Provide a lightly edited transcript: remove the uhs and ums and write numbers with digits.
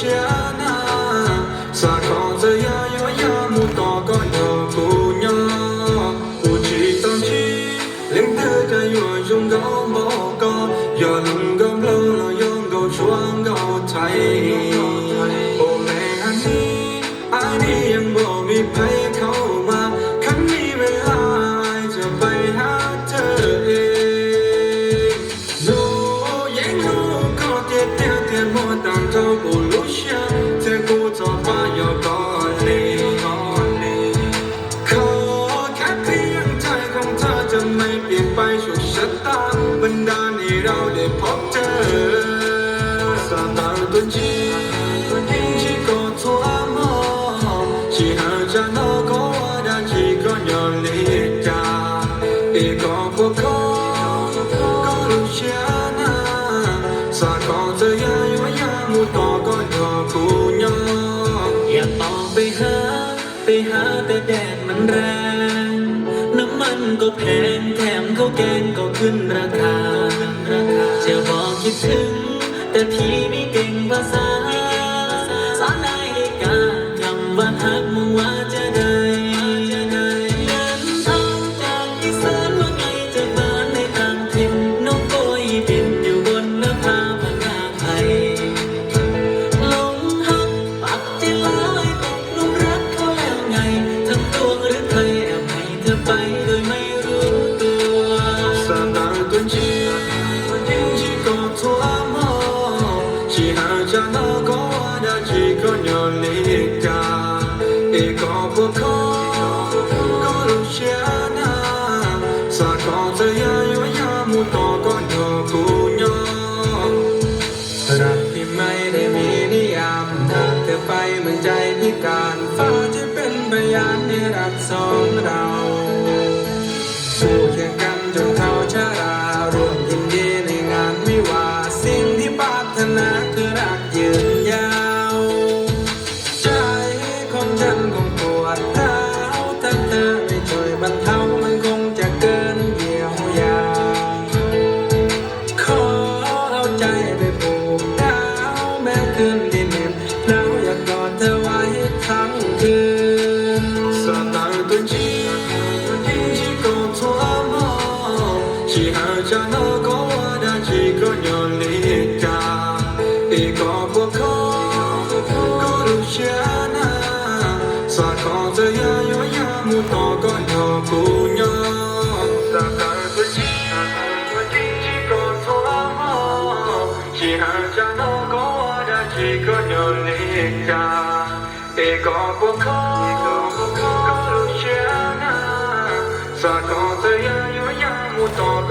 Luciana sa cosa io amo to con cô cô chỉ tâm trí linh tư cho yêu dùng gấu mỏ co giờ lùng gom lâu lo dùng gấu chuông gấu thay ô mẹ anh điยังบ่มีใครเข้ามาคันมีเวลาจะไปหาเธอเองรู้ยังรู้ก็เจ็บเดียวหมดตามเท่ากูรู้เชื่อเธอกูจะไปยอมก่อนเลยขอแค่เพียงใจของเธอจะไม่เปลี่ยนไปชั่วชะตาบันดาลให้เราได้พบเจอสตาร์ตัวจริงที่ก็ทั่วchỉ hờ cha nó có đã chỉ có nhỏ lệ cha để có cô có Luciana sa có thời gian yêu muốn to có nhỏ cô nhỏ อยากออกไปหาแต่แดดมันแรงน้ำมันก็แพงแถมข้าวแกงก็ขึ้นราคาจะบอกคิดถึงแต่พี่ไม่เก่งภาษาสอนได้ให้กาคำว่าหักมุ่งว่าจะได้เดินทางจากอีสานว่าไงจะบ้านในต่างถิ่นน้องโกยบินอยู่บนนภาพนาไทยลงหักปักใจลอยตกลุมรักเขาแล้วไงทั้งตัวหรือไทยแอบให้เธอไปโดยไม่รู้ตัว sa ta tuân chi chỉ có thua mơ chỉ hờ cha nó có đã chỉ có nhỏ lệ cha để có cô có Luciana sa có thời gian yêu muốn to có nhỏ cô nhỏ รักที่ไม่ได้มีนิยามหากเธอไปเหมือนใจพิการฟ้าจะเป็นพยานให้รักสองเราสู้เคียงกันจนเท่าชราร่วมยินดีในงานวิวาห์สิ่งที่ปรารถนาคือรักยืนยาวใจของฉันคงปวดร้าวถ้าเธอไม่ช่วยบรรเทามันคงจะเกินเยียวยาขอเอาใจไปผูกดาวแม้คืนที่เหน็บหนาวอยากกอดเธอไว้ทั้งคืน sa ta tuân chi chỉ có thua mơ chỉ hờ cha nó có đã chỉ có nhỏ lệ cha để có cô có Luciana sa có thời gian yêu muốn to có nhỏ cô nhỏ sa ta tuân chi chỉ có thua mơ chỉ hờ cha nó có đã chỉ có nhỏ lệ cha để có cô có Luciana sa có thời gian yêu muốn to